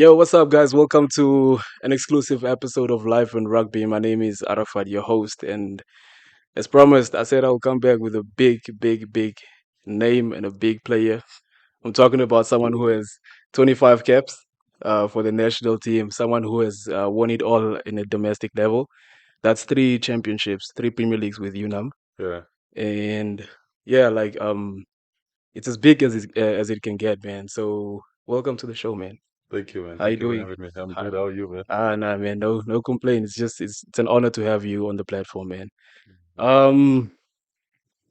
Yo, what's up, guys? Welcome to an exclusive episode of Life in Rugby. My name is Arafat, your host, and as promised, I said I'll come back with a big name and a big player. I'm talking about someone who has 25 caps for the national team, someone who has won it all in a domestic level. That's three championships, three Premier Leagues with UNAM, Yeah, and yeah, it's as big as it can get, man. So welcome to the show, man. thank you, man. How you Thank you for doing? having me. I'm good. How are you, man? Nah, man, no complaint. It's an honor to have you on the platform, man. Um,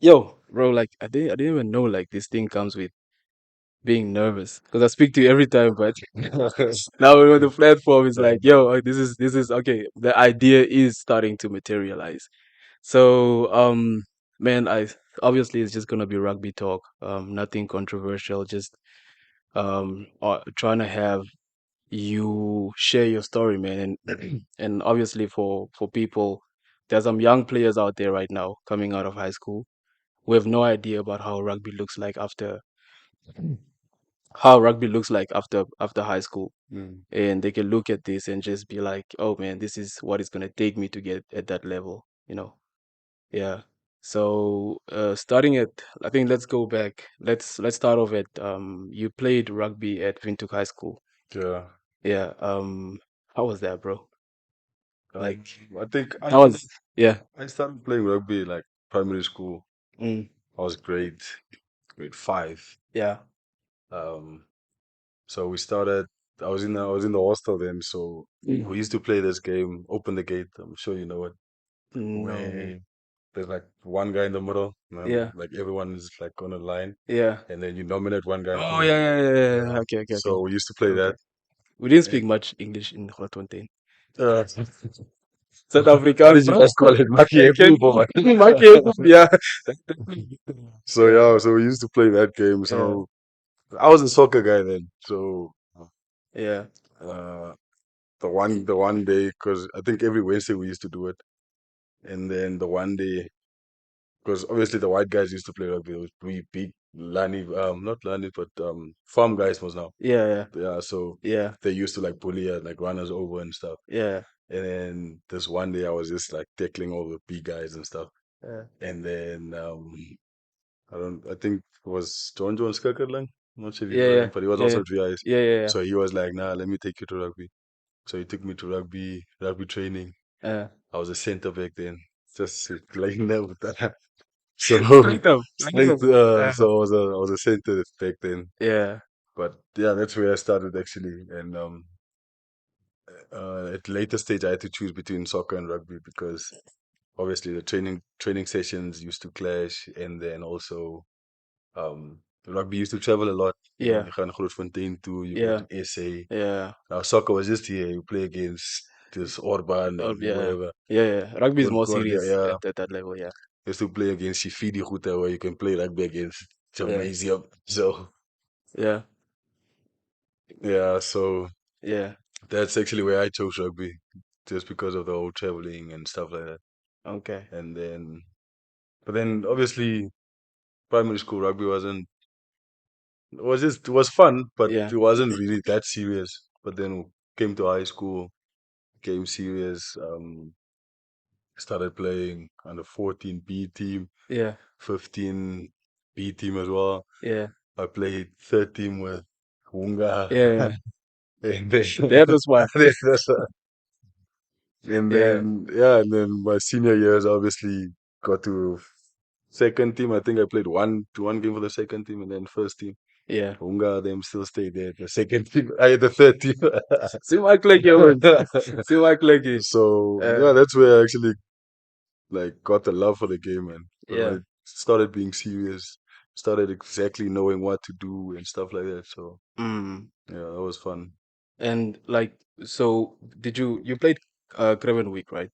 yo, bro, like I didn't even know like this thing comes with being nervous because I speak to you every time, but now we're on the platform. It's Yeah, like, yo, this is okay. The idea is starting to materialize. So, man, I obviously it's just gonna be rugby talk. Nothing controversial. Just trying to have you share your story, man, and and obviously for people, there's some young players out there right now coming out of high school who have no idea about how rugby looks like after high school, mm, and they can look at this and just be like, oh man, this is what it's gonna take me to get at that level, you know? Yeah. So starting at, I think let's go back. Let's start off at you played rugby at Windhoek High School. yeah. Yeah. How was that, bro? Um, Like I think that was yeah. I started playing rugby like primary school. Mm, I was grade five. yeah. Um, so we started. I was in the hostel then. So Mm. we used to play this game. Open the gate. I'm sure you know it. No, Where man. there's like one guy in the middle. Yeah. Like everyone is like on a line, Yeah. and then you nominate one guy Oh from. yeah, yeah, yeah, yeah, Yeah. yeah. Okay, okay, okay. So we used to play Okay. that. We didn't speak And, much English in Grootfontein. uh, South What Afrikaans, did you bro. guys call it? I Maki can boy. Maki, yeah. So Yeah. yeah, so we used to play that game. Yeah. So I was a soccer guy then. So Yeah. uh, the one day, because I think every Wednesday we used to do it, and then the one day, because obviously the white guys used to play rugby. We beat Lani, not Lani, but farm guys was now. Yeah. Yeah. Yeah, so Yeah. they used to like bully us, like run us over and stuff. Yeah. And then this one day I was just like tackling all the big guys and stuff. Yeah. And then I think it was John Skirkerling. I'm not sure if you Yeah. know Yeah. him, but he was Yeah. also GIs. Yeah. Yeah. So he was like, nah, let me take you to rugby. So he took me to rugby training. Yeah. I was a center back then. Just like never that. So Like them. Like them. so I was a center back then. Yeah. But yeah, that's where I started actually. And at later stage I had to choose between soccer and rugby because obviously the training sessions used to clash, and then also rugby used to travel a lot. Yeah. You go to Grootfontein too, you go Yeah. to SA. Yeah. Now soccer was just here. You play against this Orban Oh, and yeah. whoever. Yeah. Yeah. Rugby is more Concordia, serious yeah. at that level. Yeah. You used to play against Shifidi Huta where you can play rugby against Yeah. Gymnasium. So Yeah. yeah, so Yeah. that's actually where I chose rugby. Just because of the whole traveling and stuff like that. Okay. And then but then obviously primary school rugby it was fun, but Yeah. it wasn't really that serious. But then came to high school, became serious. Started playing under 14 B team, Yeah. 15 B team as well. Yeah. I played third team with Wunga, Yeah. Yeah. and then That was one. and Yeah. then yeah, and then my senior years obviously got to second team. I think I played one game for the second team, and then first team. Yeah. Unga, them still stay there. The second team, I the third team. Sima kleki, man. Sima kleki. So yeah, that's where I actually like got the love for the game, man. But when Yeah. it started being serious, started exactly knowing what to do and stuff like that. So Mm. yeah, that was fun. And like, so did you played Craven Week, right?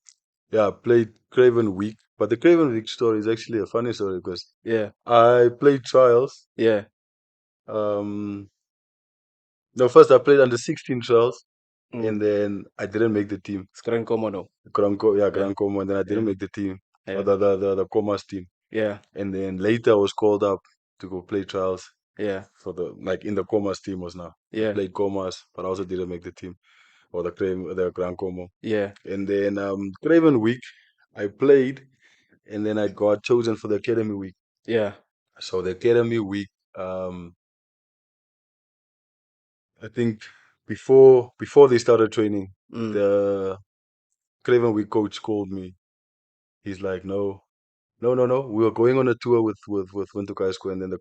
Yeah, I played Craven Week, but the Craven Week story is actually a funny story because Yeah. I played trials. Yeah. Um, no, first I played under 16 trials, Mm. and then I didn't make the team. Skren Komodo. Grand Como, and then I didn't Yeah. make the team, or Yeah. the Comas team. Yeah. And then later I was called up to go play trials Yeah. for the like in the Comas team was now. Yeah. played Comas, but I also didn't make the team or the Grand Como. Yeah. And then Craven Week, I played, and then I got chosen for the Academy Week. Yeah. So the Academy Week, um, I think before they started training, Mm. the Craven Week coach called me. He's like, no, no, no, no. We were going on a tour with Windhoek High School, and then the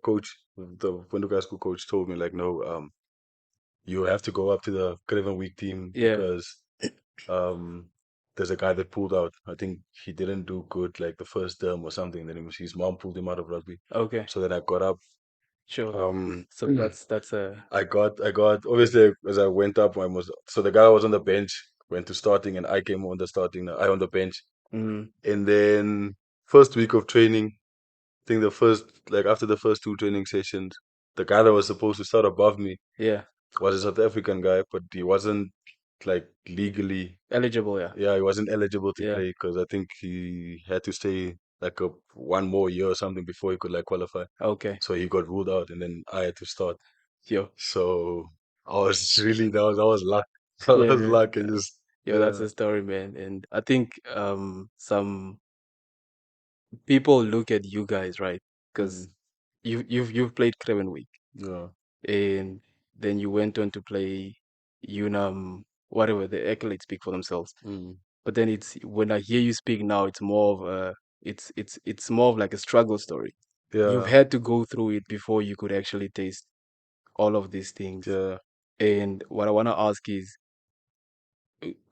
Windhoek High School coach told me like, no, you have to go up to the Craven Week team Yeah. because um there's a guy that pulled out. I think he didn't do good like the first term or something. Then his mom pulled him out of rugby. Okay. So then I got up. Sure. Um, So that's a I got obviously as I went up, I was so the guy was on the bench went to starting, and I came on the starting. I on the bench, mm, and then first week of training. I think the first like after the first two training sessions, the guy that was supposed to start above me yeah. was a South African guy, but he wasn't like legally. Eligible, yeah. Yeah, he wasn't eligible to Yeah. play because I think he had to stay like a one more year or something before he could like qualify. Okay. So he got ruled out, and then I had to start. Yo. So I was really that was luck. That Yeah, was man. luck, and just Yo, that's yeah. the story, man. And I think some people look at you guys, right? Because Mm, you've played Craven Week, yeah. and then you went on to play UNAM, whatever the accolades speak for themselves. Mm, But then it's when I hear you speak now, it's more of a it's more of like a struggle story. You've yeah. had to go through it before you could actually taste all of these things. Yeah. And what I want to ask is,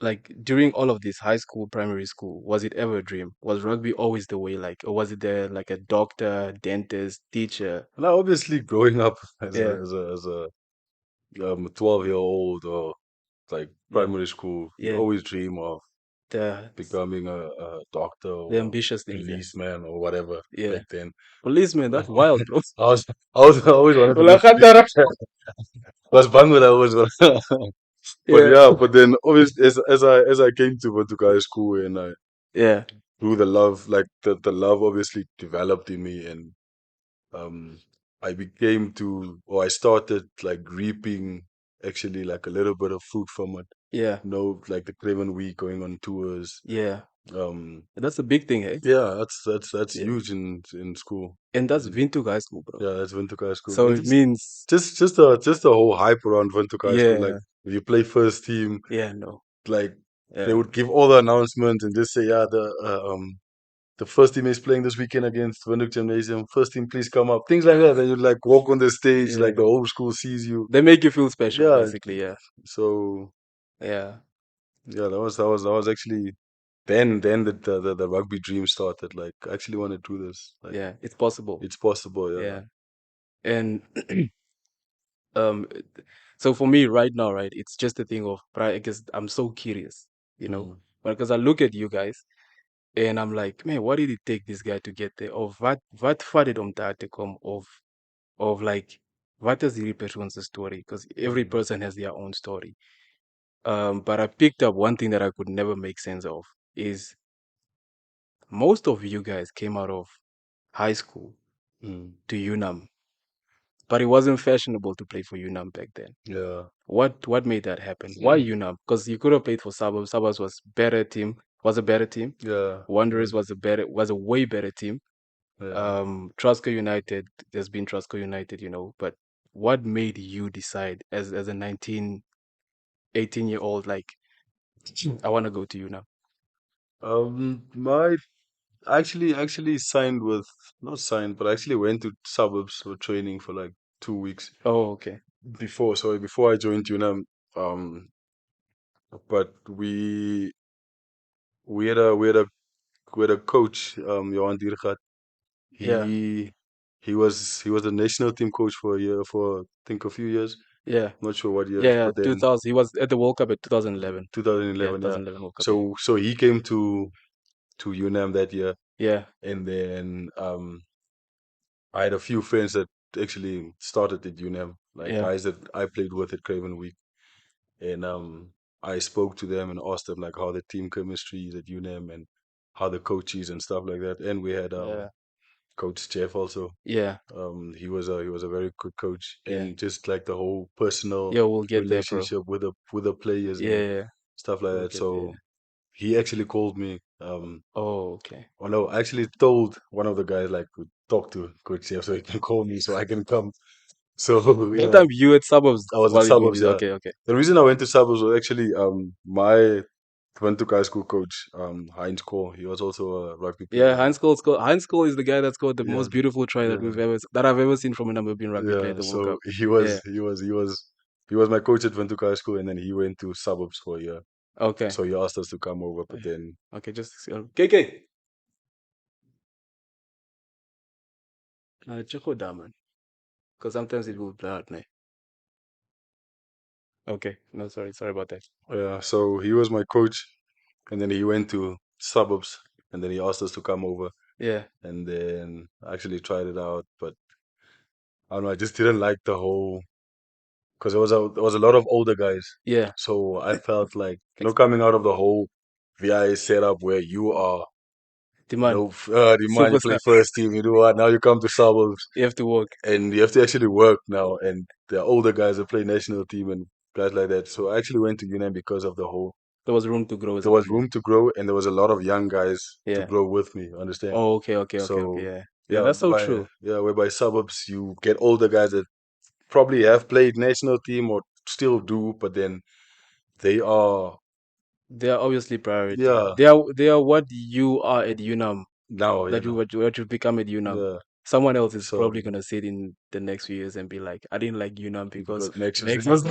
like during all of this, high school, primary school, was it ever a dream? Was rugby always the way, like, or was it there like a doctor, dentist, teacher? Now, obviously, growing up as a Yeah, as a as a 12-year-old or like yeah, primary school, you yeah. always dream of The becoming a doctor the or ambitious a things, yeah. policeman or whatever Yeah. back then. Policeman, that's wild, bro. I always wanted to be Well, a policeman. Was bang with I was, but yeah, yeah. But then obviously, as I came to Windhoek High School and I yeah, grew the love, like the love obviously developed in me, and um, I became to or I started like reaping actually like a little bit of fruit from it. yeah, Like the Craven Week, going on tours. yeah. Um, That's a big thing, eh? yeah, that's Yeah. huge in school. And that's And Vintu High School, bro. yeah, that's Windhoek High School. So And it means, just the whole hype around Windhoek High School. Like yeah, if you play first team, yeah, no, like they yeah, would give all the announcements and just say, yeah, the first team is playing this weekend against Windhoek Gymnasium. First team, please come up. Things like that. And you like walk on the stage, like yeah. the whole school sees you. They make you feel special, Yeah. basically, yeah, So yeah, yeah, that was actually then the rugby dream started. Like I actually want to do this. Like yeah. It's possible, it's possible. Yeah. yeah. And um, so for me right now, right, it's just a thing of pride because I'm so curious, you know, Mm, because I look at you guys and I'm like, man, what did it take this guy to get there? Of what vat het om daar te komen? Of like, what is the person's story? Because every mm, person has their own story. But I picked up one thing that I could never make sense of is most of you guys came out of high school mm, to UNAM, but it wasn't fashionable to play for UNAM back then. yeah. What made that happen? Why UNAM? Because you could have played for Suburbs. Suburbs was a better team. Yeah. Wanderers Was was a way better team. yeah. Trusco United, there's been Trusco United, you know, but what made you decide as a 19, 18-year old, like, I want to go to UNAM? My actually signed with not signed, but I actually went to suburbs for training for like 2 weeks Oh, okay. before I joined UNAM. But we had a coach, Johan Diergaard. Yeah, He was the national team coach for a year, for I think a few years. yeah, Not sure what yeah, years, yeah. but then 2000. He was at the World Cup at 2011. Yeah, 2011, yeah. 2011 World Cup. Yeah, So he came to UNAM that year, yeah, and then I had a few friends that actually started at UNAM, like yeah, guys that I played with at Craven Week, and I spoke to them and asked them like how the team chemistry is at UNAM and how the coaches and stuff like that, and we had yeah. Coach Jeff also. Yeah, He was a very good coach, yeah, and just like the whole personal yeah. We'll get there, bro. relationship with the players Yeah, and yeah, yeah. stuff like We'll that. get So there. he actually called me. Oh, okay. Oh no, I actually told one of the guys like to talk to Coach Jeff so he can call me so I can come. So yeah, Meantime, you at suburbs I was at while you're doing suburbs. this. Yeah, Okay, okay. the reason I went to suburbs was actually my went to high school coach Heinz Kohl. He was also a rugby Yeah, player. Heinz Cole is the guy that scored the Yeah, most beautiful try yeah. that I've ever seen from a Namibian rugby player at Yeah, the World so Cup. Yeah. he was my coach at Ventuka High School, and then he went to suburbs for a year. Okay. So he asked us to come over, but then Okay, just KK. Check out that man. Because sometimes it will blur out, ne? Okay. No, sorry about that. yeah, so he was my coach, and then he went to suburbs, and then he asked us to come over, Yeah. and then I actually tried it out, but I don't know, I just didn't like the whole because there was a lot of older guys, Yeah. so I felt like Like coming out of the whole VI setup where you are the man, the man you play superstar. first team, you do what now you come to suburbs. You have to work. And you have to actually work now. And the older guys that play national team and guys like that. So I actually went to UNAM because of the whole. There was room to grow as a There was player. room to grow, and there was a lot of young guys to Yeah. grow with me. Understand? Oh, okay. So Yeah. Yeah, yeah, that's so true. whereby suburbs you get older guys that probably have played national team or still do, but then they are They are obviously priority. yeah They are what you are at UNAM, now that what you become at UNAM. yeah. Someone else is So probably gonna sit in the next few years and be like, I didn't like UNAM because because next was next was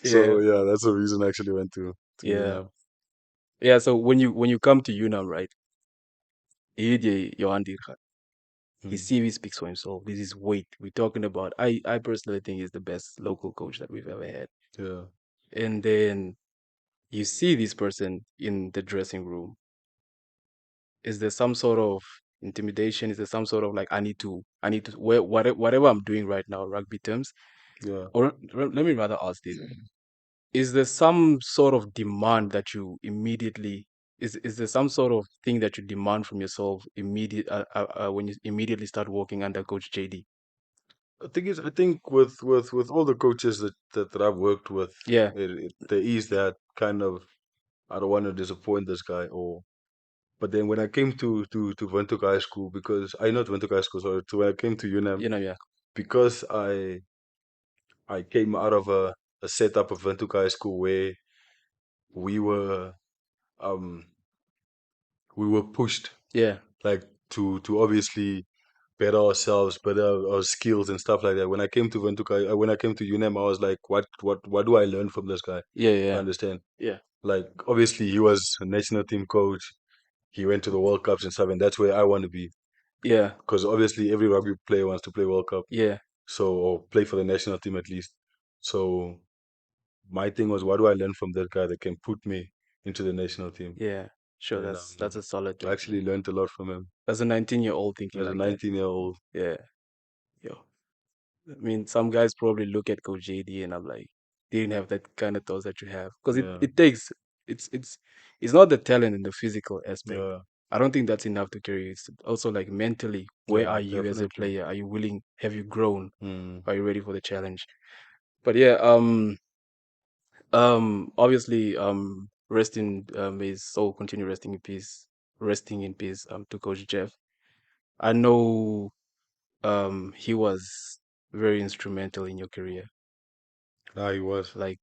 so yeah, yeah, that's the reason I actually went to yeah. UNAM. Yeah, so when you come to UNAM, right? Ije Johan his Mm, CV speaks for himself. This is weight. We're talking about I personally think he's the best local coach that we've ever had. yeah, And then you see this person in the dressing room. Is there some sort of intimidation? Is there some sort of like I need to whatever I'm doing right now, rugby terms? yeah. Or let me rather ask this. Is there some sort of demand that you immediately is there some sort of thing that you demand from yourself when you immediately start working under Coach JD? I think with all the coaches that I've worked with, Yeah, there is that kind of I don't want to disappoint this guy or but then when I came to Windhoek High School because I not Windhoek High School sorry to when I came to UNAM yeah, because I came out of a setup of Windhoek High School where we were um we were pushed yeah, like to obviously better ourselves, better our skills and stuff like that. When I came to when I came to UNAM, I was like, what do I learn from this guy? yeah, I yeah, understand. yeah, Like obviously he was a national team coach. He went to the World Cups and stuff, and that's where I want to be. yeah, Because obviously every rugby player wants to play World Cup, yeah, so or play for the national team at least. So my thing was, what do I learn from that guy that can put me into the national team? yeah. Sure, And that's a solid I thing. actually learned a lot from him As a 19-year-old thinking as a like that. 19-year-old. Yeah, yo. I mean, some guys probably look at Coach JD and I'm like, they didn't have that kind of thoughts that you have. Because Yeah, it takes it's not the talent and the physical aspect. yeah, I don't think that's enough to carry you. It's also like mentally, where yeah, are you as a definitely. player? Are you willing? Have you grown? Mm. Are you ready for the challenge? But yeah, obviously, rest in his soul, continue resting in peace, to Coach Jeff. I know, he was very instrumental in your career. Ah, he was. Like,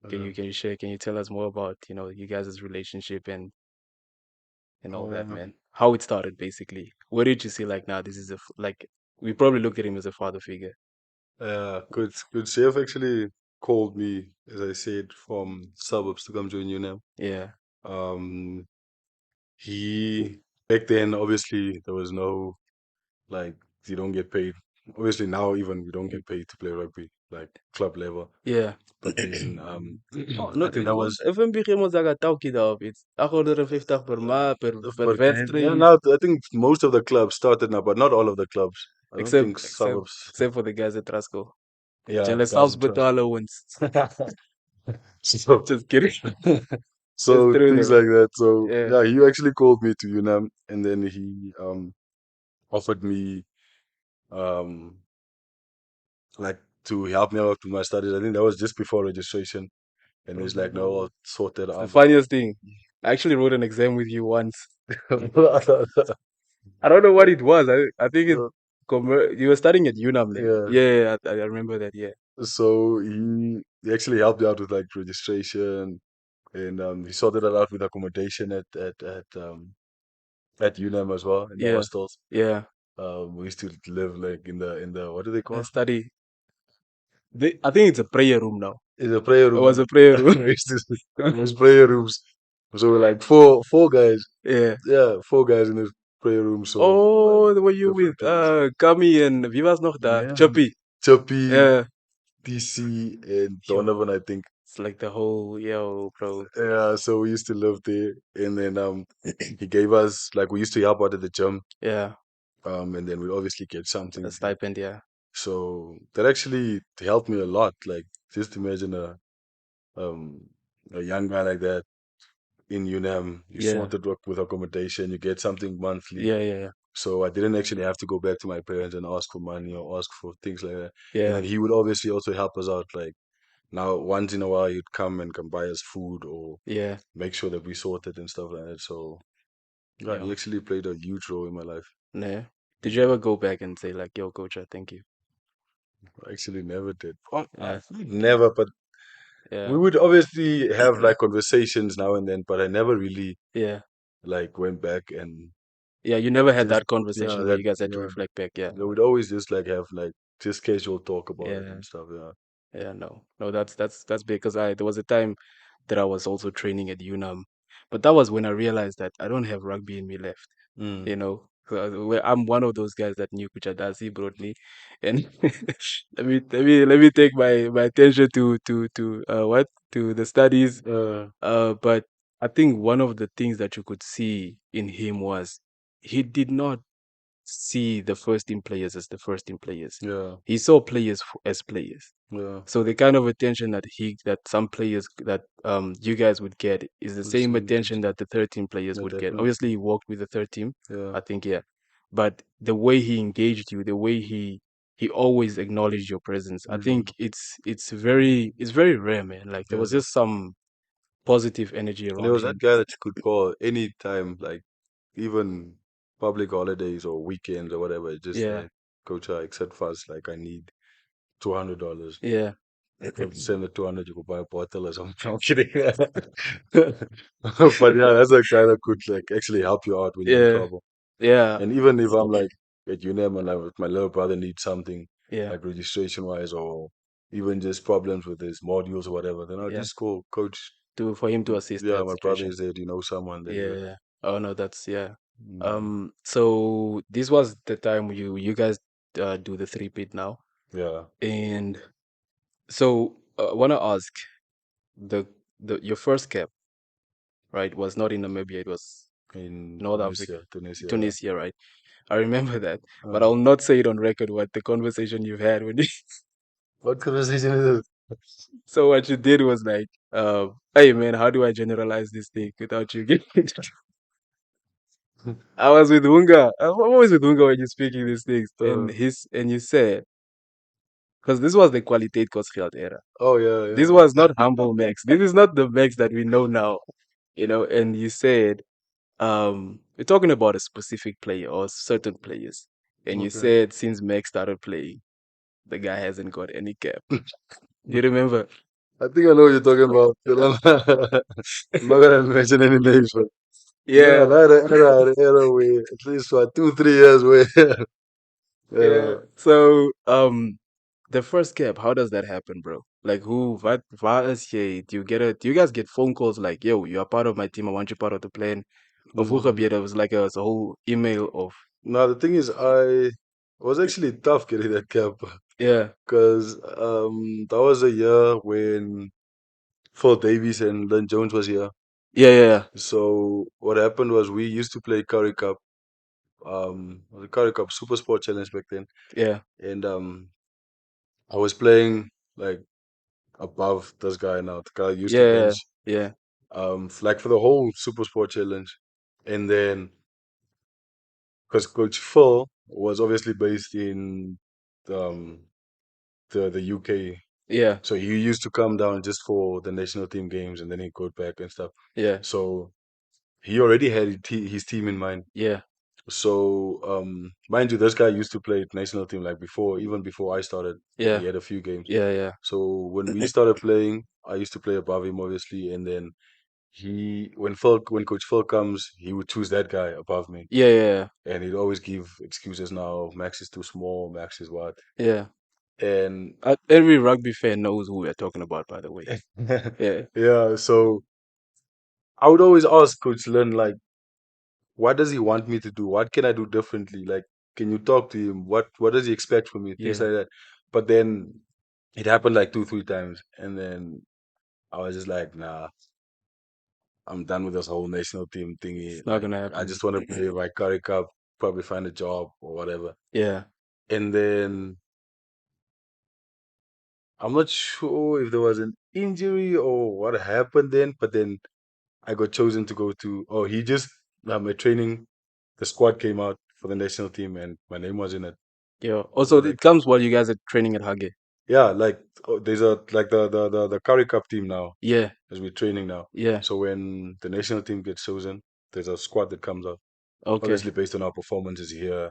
Uh, can you tell us more about, you guys' relationship and all that, uh, man? How it started, basically. Where did you see, like, now this is like, we probably looked at him as a father figure. good chef actually called me, as I said, from suburbs to come join UNAM. Yeah, Um, he back then obviously there was no like you don't get paid. Obviously now even we don't get paid to play rugby like club level. yeah. But then Oh, no, I think that was FNB moet zeggen touwtje daarop iets. 850 per maand, per per game. Yeah, wedstrijd. now I think most of the clubs started now, but not all of the clubs. I don't Except, think except, suburbs. except for the guys at Rasco. Yeah, the Julle guys zelfs in trust. betalen ons. So Just kidding. It's so true things though. like that. So Yeah. yeah, he actually called me to UNAM, and then he offered me um like to help me out with my studies. I think that was just before registration, and he's like, "No, I'll sort that It's the out." funniest thing. I actually wrote an exam with you once. I don't know what it was. I think it you were studying at UNAM then. Yeah. Yeah, yeah, I remember that. Yeah, So he actually helped me out with like registration, and he sorted that out with accommodation at UNAM as well in the yeah, hostels. yeah. We used to live like in the what do they I call? study. I think it's a prayer room now. In the prayer It room. was a prayer room. We used to it was prayer rooms. So we're like four guys. Yeah. Yeah, four guys in this prayer room. So like Oh, were you with different things. Kami and wie was nog daar? Yeah. Choppy. Choppy, Yeah. DC, and Donovan, Yo, I think. it's like the whole yo, bro. Yeah, so we used to live there, and then he gave us like we used to help out at the gym, Yeah, and then we obviously get a something. stipend. Yeah, So that actually helped me a lot. Like just imagine um a young guy like that in UNAM, you yeah, sorted work with accommodation, you get something monthly. yeah, yeah, yeah, So I didn't actually have to go back to my parents and ask for money or ask for things like that. And yeah, then he would obviously also help us out. Like now, once in a while, he'd come and come buy us food or yeah. make sure that we sorted and stuff like that. So yeah, he Yo, actually played a huge role in my life. nah. Did you ever Mm. go back and say like, "Yo, coach, I thank you"? I actually never did. Oh, Yeah, never, but yeah, we would obviously have like conversations now and then, but I never really yeah, like went back and yeah. You never had just that conversation where you guys had to yeah. reflect back. Yeah, We'd always just like have like just casual talk about it yeah, and stuff. Yeah. yeah. No, no. That's big because I there was a time that I was also training at UNAM, but that was when I realized that I don't have rugby in me left. Mm. You know, I'm one of those guys that knew Kuchadasi brought me, and let me take my attention to what to the studies. But I think one of the things that you could see in him was he did not see the first team players as the first team players. Yeah. He saw players as players. Yeah. So the kind of attention that some players that you guys would get is the The same same attention attention. that the third team players Yeah, would get. Obviously, definitely. he worked with the third team, Yeah. I think, yeah. But the way he engaged you, the way he always acknowledged your presence. I Mm. think it's very rare, man. Like there was Yeah. just some positive energy And there around was that him. guy that you could call anytime, like even public holidays or weekends or whatever. Just Yeah, like, Coach, I accept fast. Like I need $200. yeah, If you send the 200, you could buy a bottle or something. I'm kidding. But yeah, that's a guy that could like actually help you out when you're in yeah, trouble. yeah, And even if I'm like at UNAM and like my little brother needs something yeah, like registration wise or even just problems with his modules or whatever, then I'll yeah. just call coach. To for him to assist Yeah, that my brother situation. is there. Do you know someone? Then good. Yeah. Oh no, that's yeah. Mm. So this was the time you guys do the three-peat now, Yeah, and so I want to ask the your first cap, right, was not in Namibia, it was in North Africa, Tunisia. Tunisia, right? I remember that, but Uh, I'll not say it on record what the conversation you've had when you. what conversation is So what you did was like, hey man, how do I generalize this thing without you getting? it? I was with Hunga. I'm always with Hunga when you're speaking these things, and you said because this was the Kwaliteit Kostgeld era. Oh yeah, This yeah. was not humble Max. This is not the Max that we know now, And you said, we're talking about a specific player or certain players, and you Okay. said since Max started playing, the guy hasn't got any cap. You remember? I think I know what you're talking about. I'm not gonna mention any names, but yeah, Yeah, that era where at least for 2, 3 years where yeah. uh, So, the first cap, how does that happen, bro? Like, what is jy? Do you guys get phone calls like, yo, you are part of my team, I want you part of the plan? Of hoe mm, gebeur, it was like a whole email of, now the thing is I was actually tough getting that cap yeah, because that was a year when Phil Davies and Lynn Jones was here. yeah, yeah, So what happened was we used to play Curry Cup, the Curry Cup Super Sport Challenge back then, yeah, and I was playing like above this guy now, the guy I used to yeah, bench, yeah, like for the whole Super Sport Challenge, and then because Coach Phil was obviously based in um, the UK. Yeah, So he used to come down just for the national team games and then he'd go back and stuff. yeah, So he already had his team in mind. yeah, So mind you, this guy used to play national team like before, even before I started. yeah, He had a few games. yeah, yeah, So when we started playing, I used to play above him, obviously, and then when Coach Phil comes, he would choose that guy above me, yeah, yeah, and he'd always give excuses. Now Max is too small, Max is what, yeah. and Every rugby fan knows who we're talking about, by the way. Yeah, yeah. So I would always ask Coach Lynn, like, what does he want me to do? What can I do differently? Like, can you talk to him? What does he expect from me? Things yeah. like that. But then it happened like two, three times, and then I was just like, nah, I'm done with this whole national team thingy. It's not Like, gonna I happen. just want to play my Curry Cup, probably find a job or whatever. Yeah, And then I'm not sure if there was an injury or what happened then, but then I got chosen to go to, oh, he just, my training, the squad came out for the national team and my name was in it. yeah. Also, Like, it comes while you guys are training at Hage. yeah, like, oh, there's a, like the Curry Cup team now, Yeah, as we're training now. yeah, So when the national team gets chosen, there's a squad that comes out. okay, Obviously based on our performances here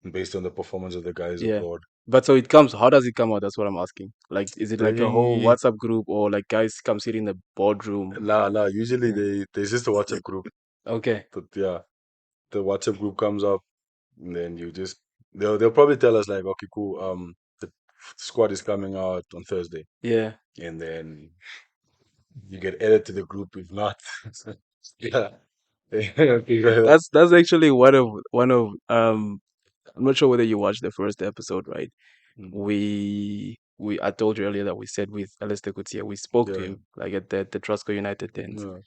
and based on the performance of the guys yeah. abroad. But so it comes. How does it come out? That's what I'm asking. Like, is it like a whole They WhatsApp group, or like guys come sit in the boardroom? nah, usually Yeah. there's just a WhatsApp group. Okay. But yeah, the WhatsApp group comes up and then you just they'll probably tell us like, okay, cool, the squad is coming out on Thursday. Yeah. And then you get added to the group if not. Yeah. Things like that. That's actually one of. I'm not sure whether you watched the first episode, right? Mm. We I told you earlier that we said with Alistair Coetzee, we spoke to Yeah, him like at the Trusco United dance. yeah.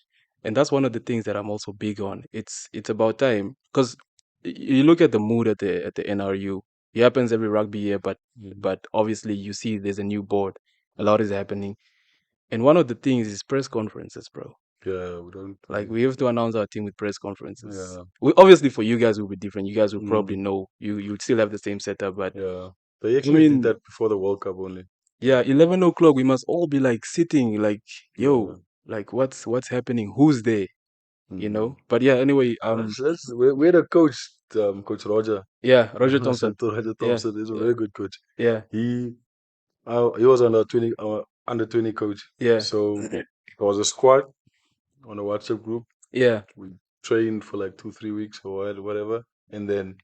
And that's one of the things that I'm also big on. It's about time because you look at the mood at the NRU. It happens every rugby year, Mm. but obviously you see there's a new board. A lot is happening, and one of the things is press conferences, bro. Yeah, we don't Like we have to announce our team with press conferences. yeah. We, obviously, for you guys, it will be different. You guys will probably Mm. know you would still have the same setup, but Yeah. They I actually did mean, that before the World Cup only. yeah, 11 o'clock. We must all be like sitting, like, Yeah. yo, like what's happening? Who's there? You Mm. know. But yeah, anyway, That's we had a coach, Coach Roger. yeah, Roger Thompson. Roger Yeah, Thompson is a yeah, very good coach. yeah, He he was under 20 coach. yeah, So there was a squad on a WhatsApp group. yeah, We trained for like 2 3 weeks or whatever, and then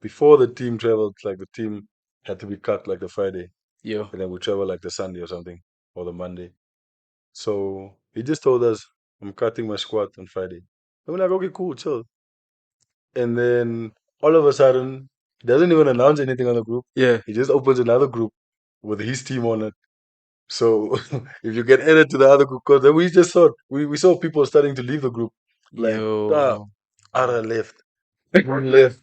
before the team traveled, like the team had to be cut like the Friday, yo, and then we travel like the Sunday or something or the Monday. So he just told us, "I'm cutting my squad on Friday." And we're like, "Okay, cool, chill." And then all of a sudden, he doesn't even announce anything on the group. yeah, He just opens another group with his team on it. So if you get added to the other group, because then we just thought we saw people starting to leave the group. Like, yo, Ara left, one left.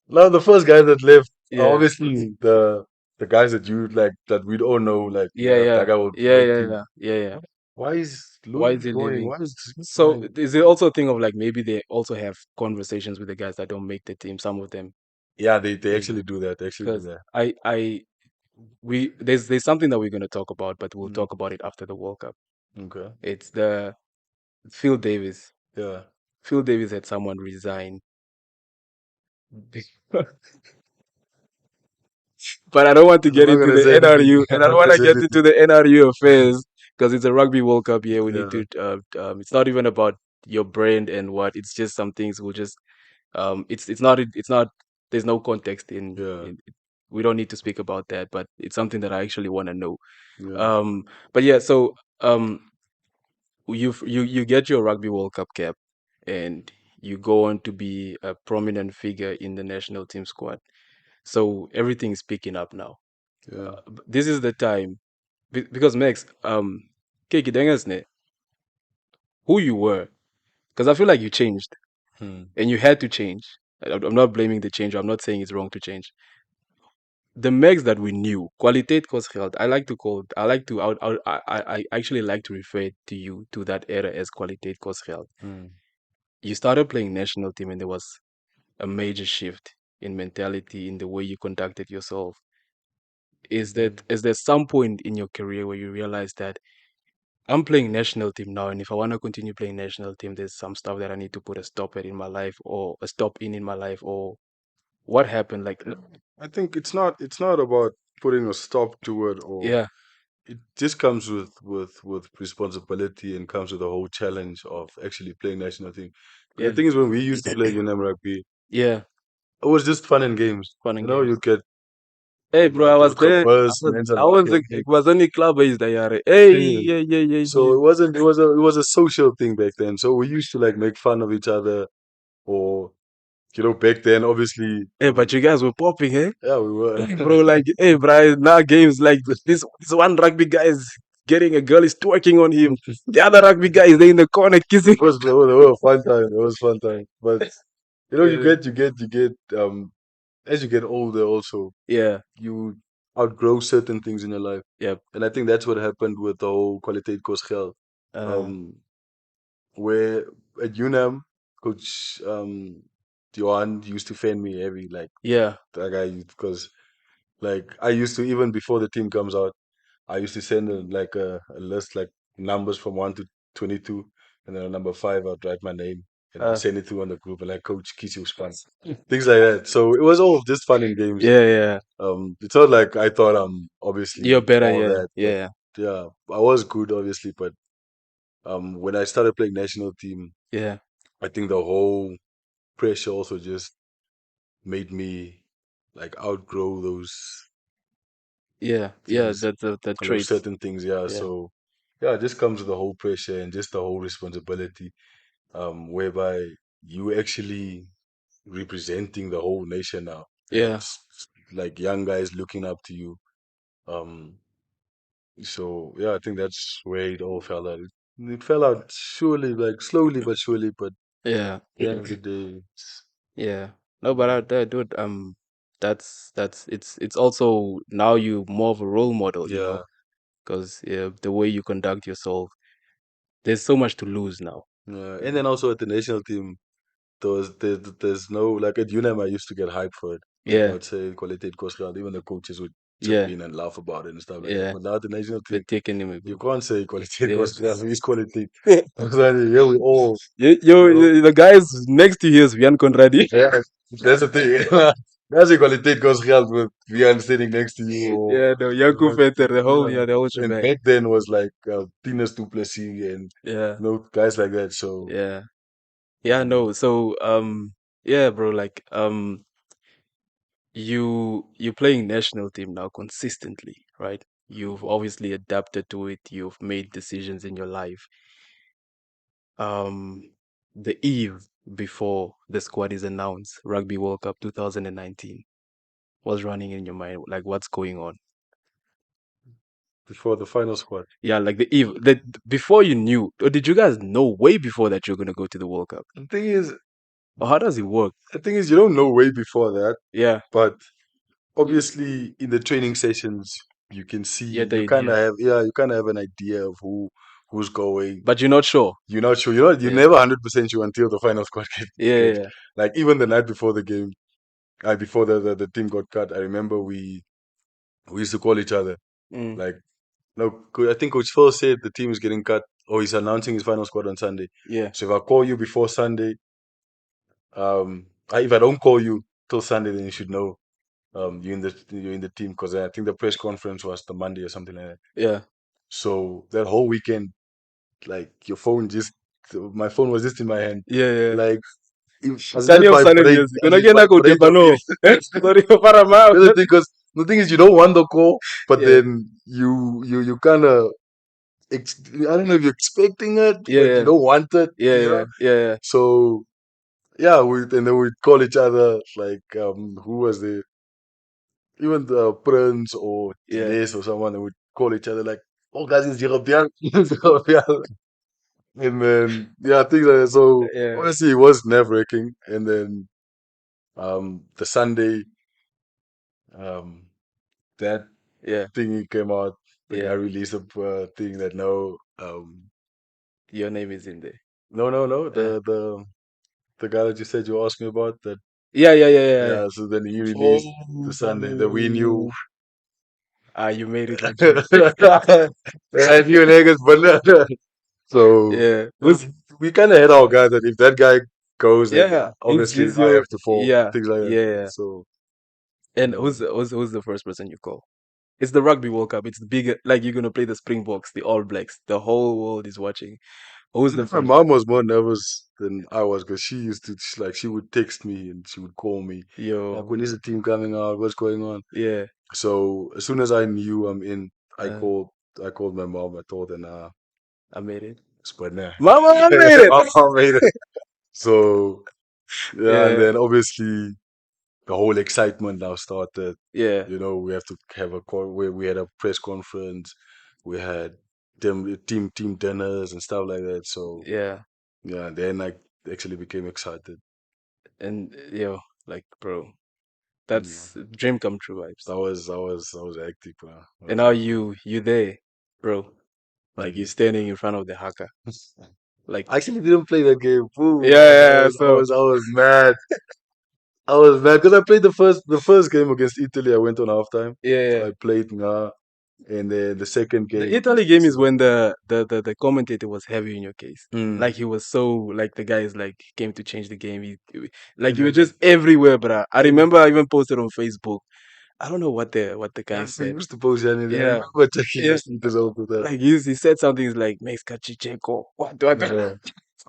Now the first guy that left, yeah, obviously the guys that you like that we'd all know, like yeah, that yeah, guy will yeah, make yeah, team. yeah, yeah, yeah. Why is Why Louis is he going? leaving? Why is Smith So going? is it also a thing of like maybe they also have conversations with the guys that don't make the team? Some of them, Yeah, they actually do that. They actually do because that. I we there's something that we're going to talk about, but we'll Mm, talk about it after the World Cup. okay. It's the Phil Davis. Yeah. Phil Davis had someone resign, but I don't want to I'm get not into gonna the say anything. NRU, and I'm I not don't want gonna to say get into anything. the NRU affairs because it's a Rugby World Cup here. We need Yeah. to. It's not even about your brand and what. It's just some things we'll just. It's not. There's no context Yeah. in. We don't need to speak about that, but it's something that I actually want to know. Yeah. Um, but yeah, so you get your Rugby World Cup cap, and you go on to be a prominent figure in the national team squad. So everything's picking up now. Yeah. This is the time because Max, Kiki Dengesne, who you were, because I feel like you changed Hmm. and you had to change. I'm not blaming the change. I'm not saying it's wrong to change. The Max that we knew, Kwaliteit kost geld. I like to, I actually like to refer to you to that era as Kwaliteit kost geld. Hmm. You started playing national team and there was a major shift. in mentality, in the way you conducted yourself. Mm. Is there some point in your career where you realize that I'm playing national team now, and if I want to continue playing national team, there's some stuff that I need to put a stop at in my life, or a stop in my life, or what happened? Like, I think it's not about putting a stop to it, or yeah, it just comes with responsibility and comes with the whole challenge of actually playing national team. Because yeah, the thing is, when we used to play UNAM rugby, yeah, it was just fun and games. fun and You games. get Hey, bro, I was there. burst, men's I was, it was only club based, yare. Hey, thing. yeah, yeah, yeah, So yeah. it was a social thing back then. So we used to like make fun of each other, or back then obviously, Hey, but you guys were popping, eh? yeah, we were. Bro, like, hey, bro, now games like this one rugby guy is getting a girl is twerking on him. The other rugby guy is there in the corner kissing. It was a fun time. It was fun time. But you Yeah, get as you get older also, yeah, you outgrow certain things in your life. yep. And I think that's what happened with the whole Kwaliteit kost geld. Uh, Um, where at UNAM, Coach Johan used to fan me heavy, like yeah, that guy, because like I used to, even before the team comes out, I used to send like a list, like numbers from 1 to 22, and then on number 5 I'd write my name and I'll uh, send it to on the group, and like, Coach Kisi Span, things like that. So it was all just fun and games. yeah, yeah. It's not like I thought I'm You're obviously better, all yeah, that, but yeah, yeah, I was good obviously. But when I started playing national team, yeah, I think the whole pressure also just made me like outgrow those yeah, yeah. things, The those traits, certain things. Yeah, yeah, so yeah, it just comes with the whole pressure and just the whole responsibility, whereby you actually representing the whole nation now, and yeah, like young guys looking up to you. Um, so yeah, I think that's where it all fell out. It fell out surely, like slowly but surely, but at yeah, the end of the day, yeah. No, but dude, that's it's also now you more of a role model, yeah. because yeah, the way you conduct yourself, there's so much to lose now. Yeah, You and know? then also at the national team, there's no, like at UNAM, I used to get hyped for it. I Yeah, would say Kwaliteit Kostrad, even the coaches would chip yeah, in and laugh about it and stuff like that. yeah. But now at the national They're team, taking him, you bro. can't say Kwaliteit Yeah. Kostrad, it's Kwaliteit. Yeah, we all, you know. The guys next to you is Vian Conradi. Yeah, that's the thing. That's the Kwaliteit Kostrad with Vian sitting next to you. Or, Yeah, the Janko Vetter, the whole, yeah. yeah, the whole And shebang. back then was like Tinus Du Plessis and Yeah, guys like that. So, yeah, yeah. um, No, so yeah, bro. Like you playing national team now consistently, right? You've obviously adapted to it. You've made decisions in your life. Um, the eve before the squad is announced, Rugby World Cup 2019, what's running in your mind? Like, what's going on? before the final squad. Yeah, like the eve that before you knew, or did you guys know way before that you're gonna go to the World Cup? The thing is, Or how does it work? you don't know way before that, Yeah, but obviously in the training sessions you can yeah, see, the idea, you kind of have an idea of who's going. but you're not sure. You're not sure. You're Yeah, never 100% sure until the final squad yeah, gets, yeah. like even the night before the game, before the team got cut. I remember we used to call each other Mm, like, no, I think Coach Phil said the team is getting cut, or he's announcing his final squad on Sunday. yeah, So if I call you before Sunday, if I don't call you till Sunday, then you should know you're in the team, because I think the press conference was the Monday or something like that. yeah, So that whole weekend, like my phone was just in my hand, yeah, yeah. like it was Tani just opsanen vibrate, yes. Kuna gena ko of debano. it. Sorry para ma. The thing, because the thing is, you don't want the call, but Yeah, then you kind of, I don't know if you're expecting it, yeah, but you yeah, don't want it, yeah, yeah, yeah, So yeah, and then we'd call each other like, who was the, even the Prince or yeah, Tiles or someone, they would call each other like, "Oh, guys, it's European." European. And then yeah, things like that. So yeah, honestly, it was nerve wracking. And then the Sunday, um, that yeah, thingy came out. The guy yeah. released a thing that no, Your name is in there. no, Uh, the guy that you said you asked me about, that. Yeah, yeah, yeah, yeah, yeah. Yeah, so then he released the Oh, Sunday that we knew. bro. Ah, you made it look easy. I knew niggas, but so Yeah. uh, we kind of had our guys that if that guy goes, then Yeah. obviously He's I your have to fall, yeah, things like that. yeah. So And uh, who's the first person you call? It's the Rugby World Cup. It's the big like you're gonna play the Springboks, the All Blacks. The whole world is watching. Who's I the think my first? mom was more nervous than I was because she used to like she would text me and she would call me like, Yo, when is the team coming out? What's going on? yeah, So as soon as I knew I'm in, I uh, called I called my mom. I told her, nah, I made it. it's but nah. Mama, I made it. I made it. So yeah, and Yeah, then obviously the whole excitement now started. yeah, You know, we have to have a call where we had a press conference. We had team dinners and stuff like that. So yeah. yeah, then I actually became excited. And yo, like, bro, Yeah. that's dream come true vibes. I was active, bro. I And was now active. you there, bro. Like you're Mm. standing in front of the haka. Like, I actually didn't play that game. yeah, Fool. yeah, yeah. So I was mad. I was mad because I played the first game against Italy. I went on halftime. yeah, So yeah. I played Nga, and then the second The game. Italy game is when the commentator was heavy in your case. Mm. Like he was so like the guy is like came to change the game. Like And you were then just everywhere, but I and remember I even posted on Facebook. I don't know what the guy yes, I said. used to post that, and I Yeah, remember checking your yeah. status out with that. Like he said something like Max Katjijeko. What? Yeah.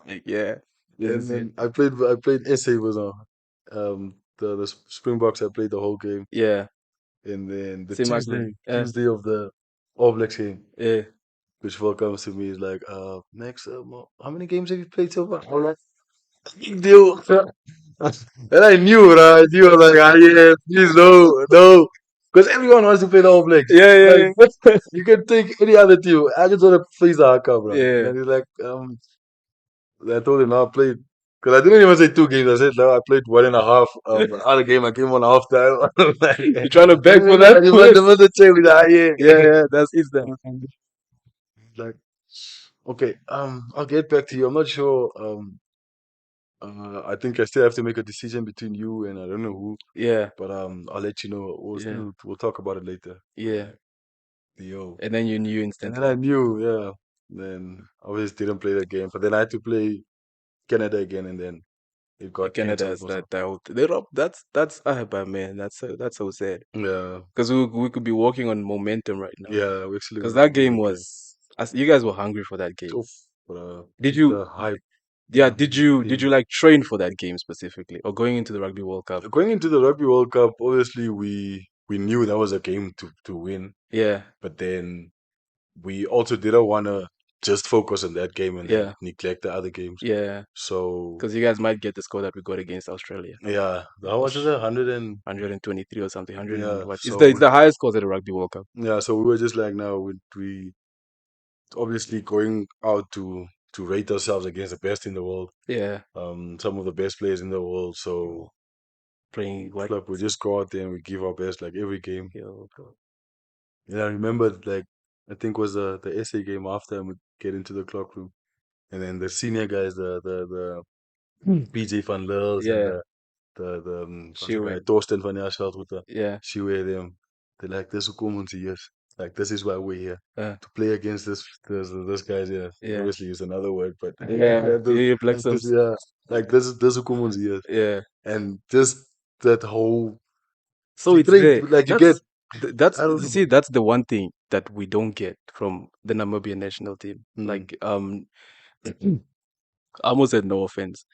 Like yeah, this And is it. then I played SA was on the Springboks. I played the whole game, Yeah, and then the same Tuesday again. Tuesday of the All Blacks game, Yeah, which Phil comes to me is like, Max, how many games have you played so far? I'm like, big deal. And I knew, right? I knew, I'm like, yeah, please, no, no. Because everyone wants to play the All Blacks. yeah, Like, yeah, you can take any other team. I just want to face the Haka, bro. And yeah. then he's like, I told him, no, I played. Because I didn't even say 2 games. I said, no, I played one and a half. The other game, I came on half time. Like, You're trying to beg for that you win. must have checked with that, Yeah, yeah. yeah. That's it's that. Like, okay, I'll get back to you. I'm not sure. I think I still have to make a decision between you and I don't know who. Yeah, But I'll let you know. yeah, We'll talk about it later. yeah. Right. Yo. And then you knew And then instantly. I knew, yeah. Then obviously didn't play that game. But then I had to play Canada again and then it got Canada cancelled is for some. that whole they rob that's but man, that's so sad. Yeah. Because we could be working on momentum right now. Yeah, we actually Because were that on game momentum. was as you guys were hungry for that game. Tough. But Did you the hype yeah, did came. you like train for that game specifically or going into the Rugby World Cup? Going into the Rugby World Cup, obviously we knew that was a game to win. Yeah, But then we also didn't want to just focus on that game and then yeah, neglect the other games. yeah. So Because you guys might get the score that we got against Australia. yeah, how much is Osh, it? 100 and 123 or something. 100 and yeah. what? It's So the highest score at the Rugby World Cup. yeah, so we were just like, now we obviously going out to rate ourselves against the best in the world, Yeah. some of the best players in the world. So Yo, playing what? look, we just go out there and we give our best like every game. Yo, bro. And I remember like I think was the SA game after and we get into the clock room. And then the senior guys, the PJ van Lils and Yeah, what's the she guy, went. Torsten van Jaarsveld with the Yeah. she wear them. They're like, this is common to yes. Like this is why we're here. To play against this guys, yeah. Yeah. Obviously use another word, but Yeah. Yeah, Black like this, Subs. yeah. Like this is common to yes. Yeah. And just that whole So you it's play there. like you get That's I don't you know. see, that's the one thing that we don't get from the Namibian national team. Mm, Like I almost said no offense,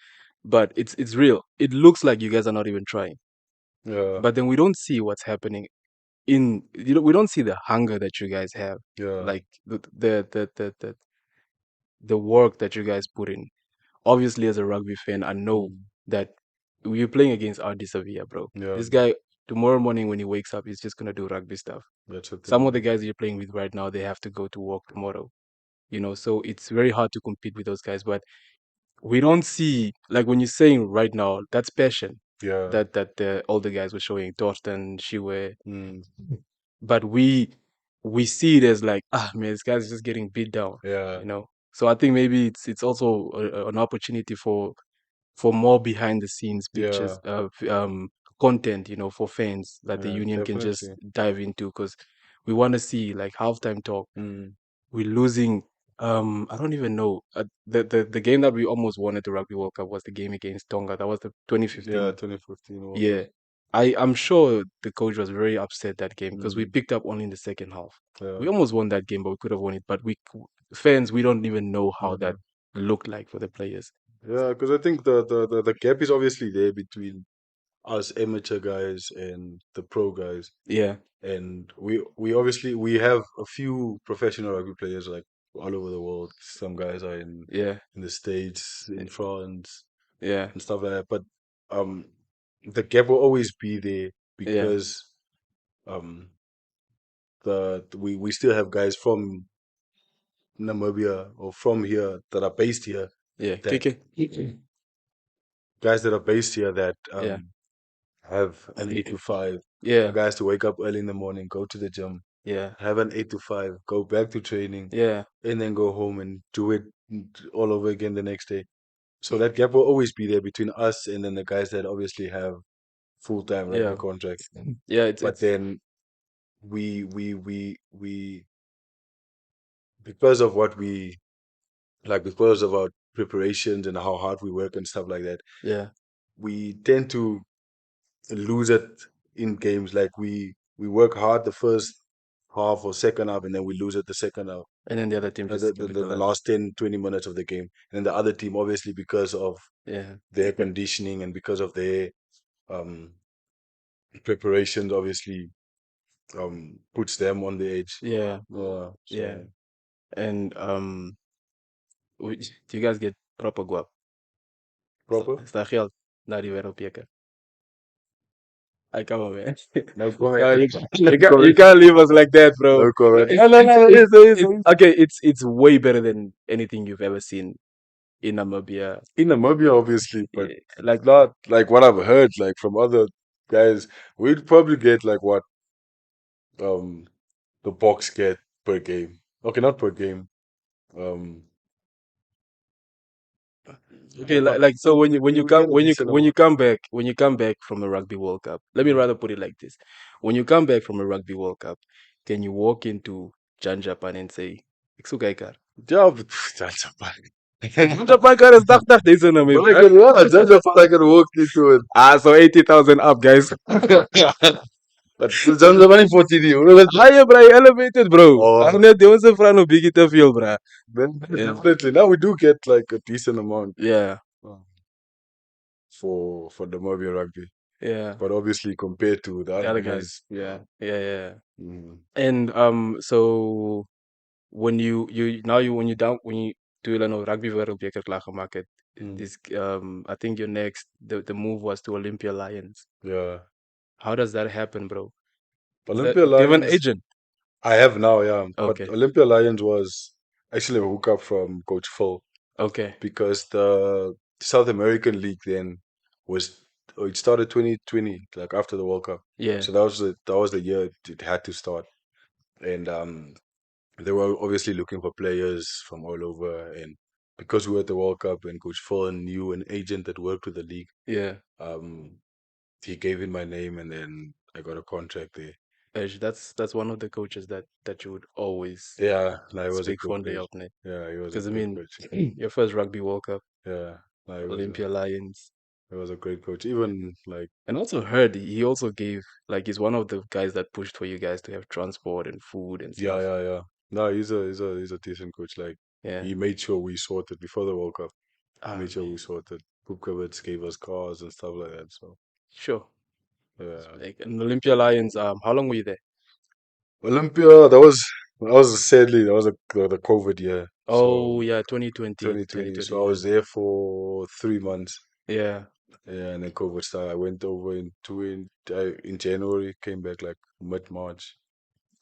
but it's real. It looks like you guys are not even trying. yeah, But then we don't see what's happening in we don't see the hunger that you guys have. yeah. Like the work that you guys put in. Obviously, as a rugby fan, I know Mm, that we're playing against RD Sevilla, bro. yeah, This guy tomorrow morning when he wakes up, he's just gonna do rugby stuff. that's the Some thing. of the guys you're playing with right now, they have to go to work tomorrow. So it's very hard to compete with those guys. But we don't see like when you're saying right now, that's passion Yeah. that all the guys were showing, Torsten, Shiwe, Mm, but we see it as like man, this guy's just getting beat down. yeah. So I think maybe it's also an opportunity for for more behind the scenes Yeah, pictures, content, for fans that the yeah, union can just definitely. dive into because we want to see like halftime talk. Mm. We're losing. I don't even know. The game that we almost won at the Rugby World Cup was the game against Tonga. That was the Yeah, 2015. 2015 World Cup. Yeah, I'm sure the coach was very upset that game because we Mm. picked up only in the second half. We Yeah. almost won that game, but we could have won it. But fans, we don't even know how that Mm. looked like for the players. Yeah, because I think the gap is obviously there between us amateur guys and the pro guys. Yeah, And we obviously we have a few professional rugby players like all over the world. Some guys are yeah, in the States, in France, yeah, and stuff like that. But um, the gap will always be there yeah, because um, we still have guys from Namibia or from here that are based here yeah. that Kike. guys that are based here that Yeah, have an 8 to 5. A yeah, guy has to wake up early in the morning, go to the gym, yeah, have an 8 to 5, go back to training, yeah, and then go home and do it all over again the next day. So that gap will always be there between us and then the guys that obviously have full-time rugby yeah, contracts. yeah. But It's then we because of what we like, because of our preparations and how hard we work and stuff like that, yeah, we tend to lose it in games. Like we work hard the first half or second half, and then we lose it the second half. and then the other team just The capitalize. last 10, 20 minutes of the game. And then the other team, obviously, because of Yeah, their conditioning and because of their um, preparations, obviously, puts them on the edge. yeah, yeah. So And do you guys get proper guap? proper? Sta geld naar die wereldbeker. I come on, man. No comment. No, No you comment. can't leave us like that, bro. No comment. No, no, no. Okay. It's way better than anything you've ever seen in Namibia. In Namibia, obviously, but Yeah, it's not like what I've heard, like from other guys. We'd probably get like what um the box get per game. Okay, not per game. Um, okay, but like so we would get a decent amount. when you come back from a Rugby World Cup, let me Mm. rather put it like this: when you come back from a Rugby World Cup, can you walk into Jan Japan and say, "Ik zoek kijker." Ja, but that's a Jan Japan kar is 80 deze But I Namibia. can, yeah, just if I can walk into it. Ah, so 80,000 up, guys. But just the money for TD. What was it? Higher, bro, elevated, bro. Oh, I'm not the ones in front of Biggie to feel, bro. then Yeah, definitely. Now we do get like a decent amount yeah, uh, for the Namibia rugby. yeah. But obviously compared to the The other other guys, guys, yeah, yeah, yeah. mm, And so when you now you when you down when you do rugby wereldbeker klaargemaakt het, mm, this I think your next the move was to Olympia Lions. yeah. How does that happen, bro? Is that Olympia do you have an Lions, agent? I have now, yeah. But Okay, Olympia Lions was actually a hookup from Coach Phil okay, because the South American League then was it started 2020, like after the World Cup. yeah, So that was the year it had to start. And they were obviously looking for players from all over. And because we were at the World Cup and Coach Phil knew an agent that worked with the league, yeah. um, he gave in my name and then I got a contract there. That's one of the coaches that you would always Yeah, no, he was a speak good fondly coach. of, net. Yeah, he was a Because I good mean, coach. your first Rugby World Cup, Yeah, no, Olympia Lions. he was a great coach. Even like And also heard he also gave like he's one of the guys that pushed for you guys to have transport and food and yeah, stuff. yeah, yeah. No, he's a decent coach. Like Yeah. he made sure we sorted before the World Cup. He Ah made sure we man. sorted. Pupkewitz gave us cars and stuff like that. So Sure. yeah, Like and Olympia Lions, how long were you there? Olympia. That was sadly that was the COVID year. Oh So yeah, 2020. 2020. 2020, So I yeah. was there for 3 months. Yeah. Yeah, and then COVID started. I went over in January. Came back like mid March.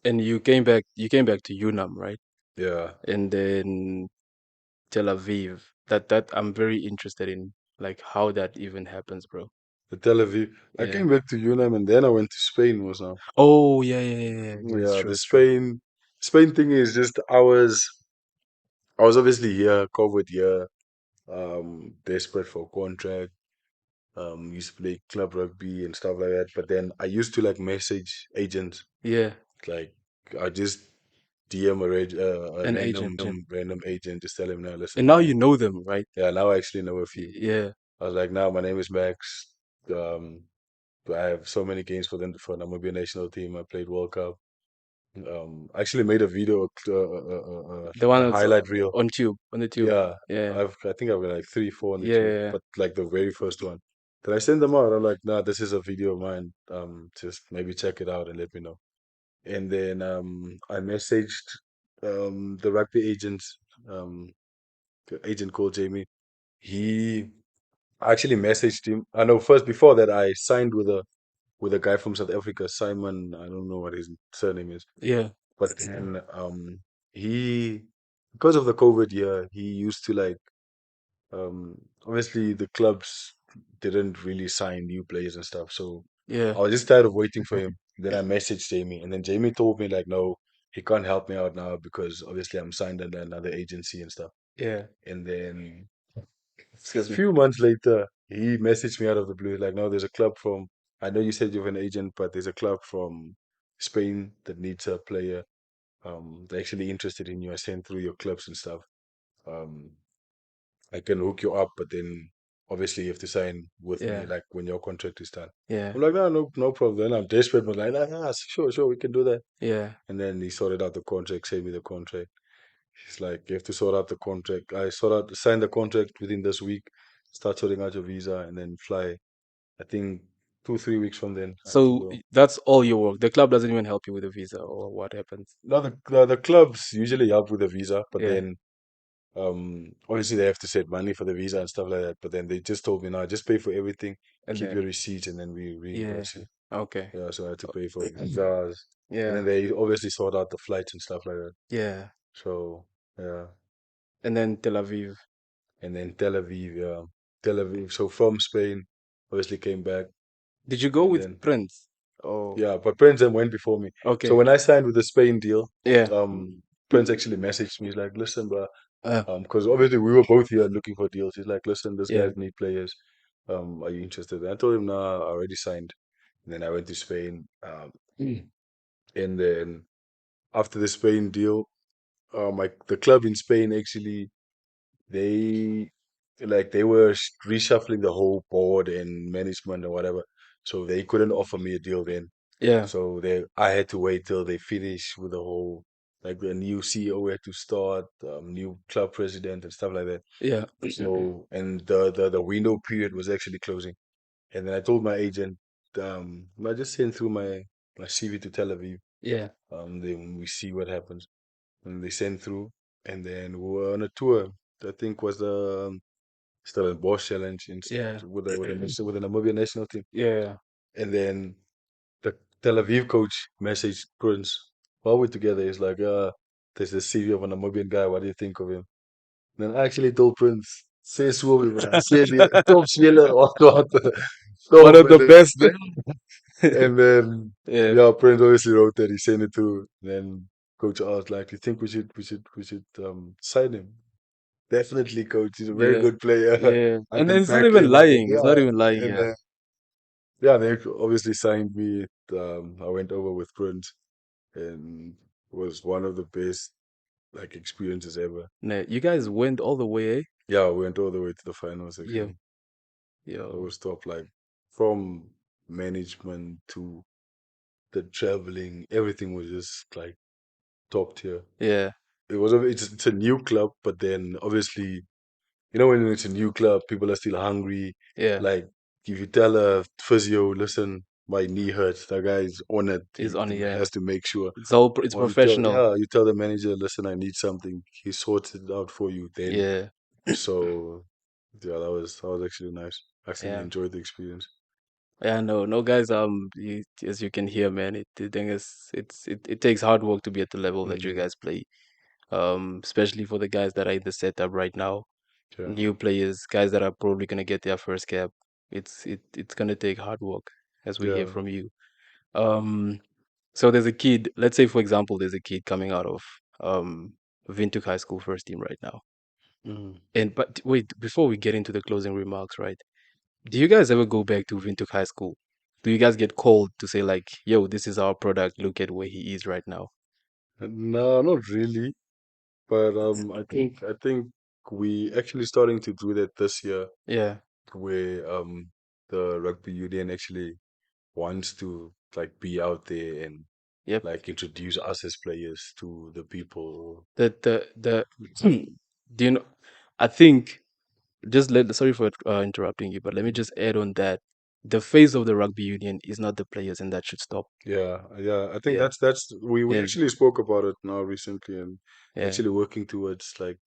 And you came back to UNAM, right? Yeah, And then Tel Aviv. That I'm very interested in like how that even happens, bro. the Tel Aviv. I Yeah. came back to UNAM and then I went to Spain. Was now. Oh yeah, yeah, yeah, yeah. Yeah, it's Yeah, true, the it's true. Spain thing is just I was obviously here, COVID year, desperate for a contract. Used to play club rugby and stuff like that. But then I used to like message agents, Yeah. like I just DM a An agent. Yeah. random agent, just tell him now, And listen, now you know them, right? yeah, now I actually know a few. Yeah. I was like, now my name is Max. Um, I have so many games for them for Namibia national team. I played World Cup. I actually made a video, The one a that's highlight reel. on tube, on the tube. Yeah, Yeah. I think I've got like three, four on the Yeah. tube, Yeah. but like the very first one. Then I send them out. I'm like, nah, this is a video of mine. Just maybe check it out and let me know. And then I messaged the rugby agent, um, the agent called Jamie. He I actually messaged him. I know first before that I signed with a guy from South Africa, Simon. I don't know what his surname is, Yeah. but then he because of the COVID year, he used to like obviously the clubs didn't really sign new players and stuff. So Yeah. I was just tired of waiting for him. Then I messaged Jamie, and then Jamie told me like, no, he can't help me out now because obviously I'm signed under another agency and stuff. Yeah. And then Excuse me. few months later, he messaged me out of the blue, like, no, there's a club from, I know you said you have an agent, but there's a club from Spain that needs a player. They're actually interested in you. I sent through your clubs and stuff. Um, I can hook you up, but then obviously you have to sign with me, Yeah. like when your contract is done. Yeah. I'm like, no, no, no problem. Then I'm desperate, but like, ah, sure, sure, we can do that. Yeah. And then he sorted out the contract, sent me the contract. He's like, you have to sort out the contract. I signed the contract within this week, start sorting out your visa, and then fly. I think 2, 3 weeks from then I have to So go. that's all your work. The club doesn't even help you with the visa or what happens. Now the clubs usually help with the visa, but Yeah. then obviously they have to set money for the visa and stuff like that. But then they just told me, no, just pay for everything, And keep your then, receipts, and then we yeah. reimburse you. Okay. Yeah, so I had to pay for visas, and then Yeah. they obviously sort out the flights and stuff like that. Yeah. So yeah, And then Tel Aviv. and then Tel Aviv, yeah, Tel Aviv. So from Spain, obviously came back, Did you go and with then Prince? Oh, yeah, but Prince then went before me. So okay. when I signed with the Spain deal, Yeah. Prince actually messaged me. He's like, "Listen, bro, Uh, because obviously we were both here looking for deals." He's like, "Listen, this yeah. guys need players. Are you interested?" And I told him, "Nah, I already signed." And then I went to Spain, and then after the Spain deal, the club in Spain actually they they were reshuffling the whole board and management and whatever, so they couldn't offer me a deal then. Yeah. So I had to wait till they finish with the whole, like the new CEO had to start, new club president and stuff like that. Yeah. So and the window period was actually closing, and then I told my agent, I just sent through my CV to Tel Aviv. Yeah. Then we see what happens, and they sent through, and then we were on a tour. I think was the Stellenbosch challenge Yeah. with the Namibian national team, Yeah. and then the Tel Aviv coach messaged Prince while we're together. He's like, there's this CV of a Namibian guy. What do you think of him? And then I actually told Prince, say Swoby, man. Say the top speler what One top. of the best. And then Yeah. yeah, Prince obviously wrote that he sent it to. Then coach asked like, "You think we should sign him?" Definitely, coach. He's a very Yeah. good player. Yeah. I And then can it's not back even him. I can, lying. It's yeah. not even lying. And Yeah. yeah, they obviously signed me. I went over with Prince, and it was one of the best like experiences ever. Nah, you guys went all the way, eh? Yeah, we went all the way to the finals. Yeah. Actually, it Yo. was top. Like from management to the traveling, everything was just like top tier. Yeah. It's a new club, but then obviously, when it's a new club, people are still hungry. Yeah. Like if you tell a physio, listen, my knee hurts, that guy is on it. It's He on. Yeah. has to make sure. It's Or professional. you tell the manager, listen, I need something. He sorts it out for you. Then Yeah. so yeah, that was actually nice. Actually Yeah. enjoyed the experience. Yeah, no, no, guys. As you can hear, man, the thing is, it takes hard work to be at the level that you Mm, guys play. Especially for the guys that are in the setup right now, yeah, new players, guys that are probably gonna get their first cap. It's gonna take hard work, as we hear yeah, from you. Um, so there's a kid. Let's say, for example, there's a kid coming out of Windhoek High School first team right now. Mm. And but wait, before we get into the closing remarks, right? Do you guys ever go back to Windhoek High School? Do you guys get called to say like, "Yo, this is our product. Look at where he is right now." No, not really. But I think we actually starting to do that this year, Yeah. where the rugby union actually wants to like be out there and Yep. like introduce us as players to the people. The do you know? I think just let sorry for interrupting you, but let me just add on that the face of the rugby union is not the players, and that should stop. Yeah, yeah. I think Yeah. that's we Yeah. actually spoke about it now recently and Yeah. actually working towards like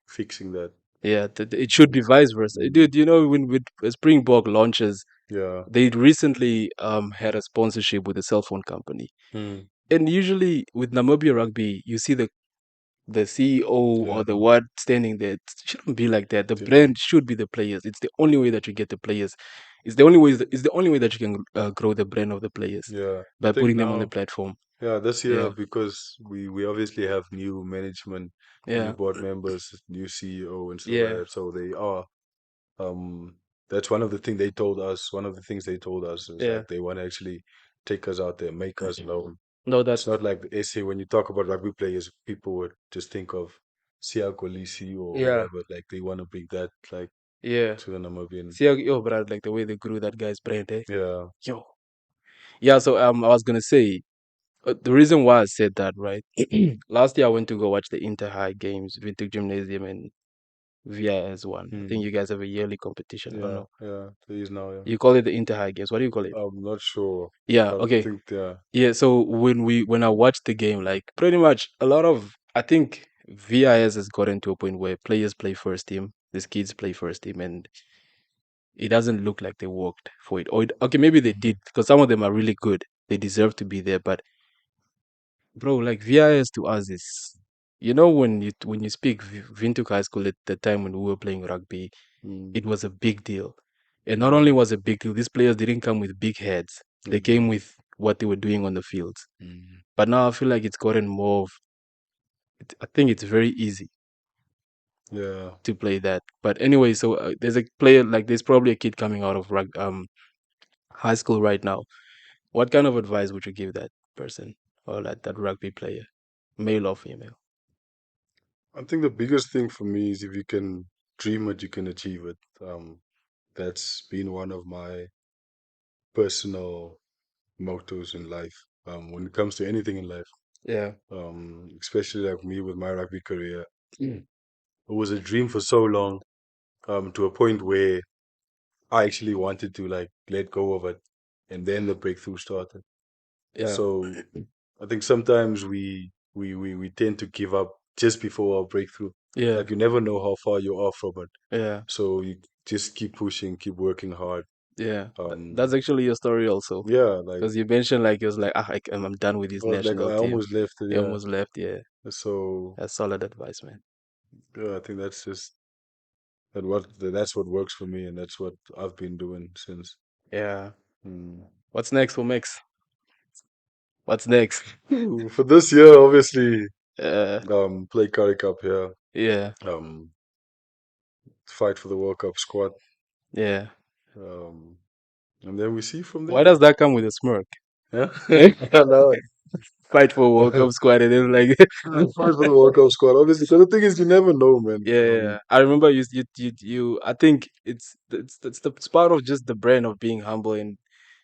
fixing that. Yeah, it should be vice versa. Mm. Dude, you know, when with Springbok launches, Yeah. they recently had a sponsorship with a cell phone company. Mm. And usually with Namibia Rugby, you see the CEO or the Yeah. what standing there. It shouldn't be like that. The Yeah. brand should be the players. It's the only way that you get the players. It's the only way that you can grow the brand of the players Yeah. I by think putting them on the now, platform. yeah, this year Yeah, because we obviously have new management, new yeah, board members, new CEO and stuff like yeah, that. So they are um that's one of the thing they told us. One of the things they told us is yeah. like they want to actually take us out there, make us known. No, It's that's not like the SA when you talk about rugby players, people would just think of Sia Kolisi or yeah, whatever. Like they want to bring that like yeah. to the Namibian. See, yo, but like the way they grew that guy's brand, eh? Yeah. Yo, yeah. So I was gonna say the reason why I said that, right? Last year I went to go watch the Inter High games, Vintage Gymnasium and VIS one. I think Mm. you guys have a yearly competition. I don't Yeah. know. Yeah. He is now. Yeah. You call it the Inter High games. What do you call it? I'm not sure, Yeah. but I Okay. think yeah. Yeah. So when I watched the game, like pretty much a lot of I think VIS has gotten to a point where players play first team, these kids play first team, and it doesn't look like they worked for it. Or okay, maybe they did because some of them are really good. They deserve to be there, but bro, like VIS to us is, you know, when you speak Windhoek High School at the time when we were playing rugby, Mm. it was a big deal. And not only Yeah. was it a big deal, these players didn't come with big heads. They came Mm. with what they were doing on the fields. Mm. But now I feel like it's gotten more of, I think it's very easy Yeah. to play that. But anyway, so there's a player, like there's probably a kid coming out of high school right now. What kind of advice would you give that person or like that rugby player, male or female? I think the biggest thing for me is if you can dream it, you can achieve it. That's been one of my personal mottos in life. When it comes to anything in life, Yeah. especially like me with my rugby career, it was a dream for so long, to a point where I actually wanted to like let go of it, and then the breakthrough started. Yeah. So I think sometimes we tend to give up just before our breakthrough. Yeah. Like you never know how far you are from it. Yeah. So you just keep pushing, keep working hard. Yeah. That's Um, actually your story also. yeah, like Because you mentioned like it was like, I'm done with this like national I team. almost left it. You Yeah. almost left. Yeah. So That's solid advice, man. yeah, I think that's just that's what works for me, and that's what I've been doing since. Yeah. Mm. What's next for Mix? What's next? For this year, obviously, Uh, play Curry Cup here. yeah. Um, fight for the World Cup squad. Yeah. Um, and then we see from Why there. does that come with a smirk? Yeah, I know. Fight for World Cup squad and then like Fight for the World Cup squad, obviously. Because the thing is, you never know, man. yeah, yeah. I remember you I think it's part of just the brand of being humble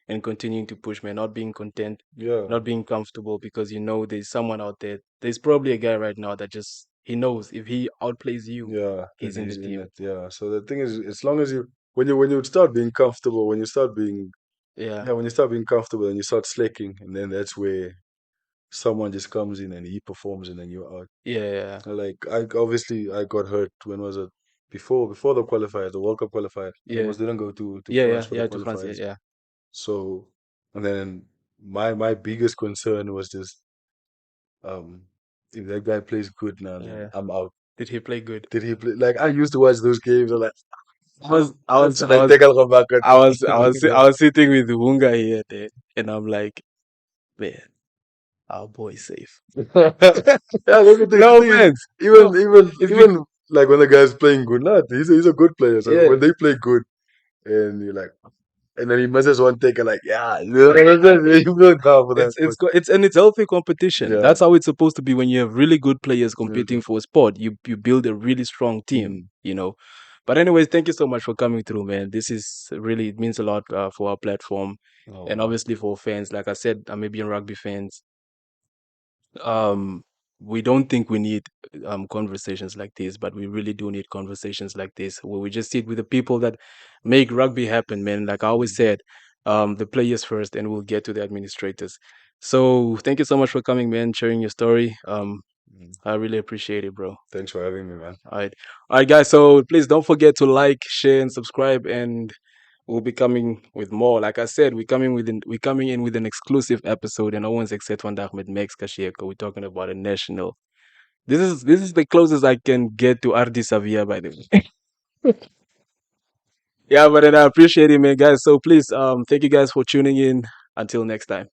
and continuing to push, man, not being content, Yeah, not being comfortable because you know there's someone out there. There's probably a guy right now that just he knows if he outplays you, yeah. Then he's in the he's in team. it. Yeah. So the thing is, as long as when you start being comfortable, Yeah. when you start being comfortable and you start slacking, and then that's where someone just comes in and he performs, and then you're out. Yeah, yeah. Like I got hurt. When was it? Before the qualifier, the World Cup qualifier. I Yeah. almost didn't go to Yeah, France yeah, for the yeah, to France, yeah, qualifiers. yeah. So, and then my biggest concern was just um if that guy plays good now, then Yeah. I'm out. Did he play good? Did he play? Like I used to watch those games. I'm like, I was I was should I I was take a look back at? I was sitting with Hunga here there, and I'm like, man, our boy's safe. Yeah, that's the thing. The No, thing is, man. even No, even it's even because like when the guy's playing good, nah, he's a good player. So Yeah, when they play good, and you're like, and then he misses one take, and like, yeah, you feel down for that. But it's healthy competition. yeah, That's how it's supposed to be when you have really good players competing absolutely. for a sport. You build a really strong team, Mm, you know. But anyways, thank you so much for coming through, man. This is really, it means a lot for our platform, and oh, obviously for fans. Like I said, Namibian rugby fans. Um, we don't think we need conversations like this, but we really do need conversations like this where we just sit with the people that make rugby happen, man. Like I always mm, said, the players first, and we'll get to the administrators. So thank you so much for coming, man, sharing your story. mm. I really appreciate it, bro. Thanks for having me, man. All right, guys. So please don't forget to like, share, and subscribe, and we'll be coming with more. Like I said, we're coming in with an exclusive episode, and no one's except vandaag met Max Katjijeko. We're talking about a national. This is the closest I can get to Ardi Savia, by the way. Yeah, but then I appreciate it, man, guys. So please, thank you guys for tuning in. Until next time.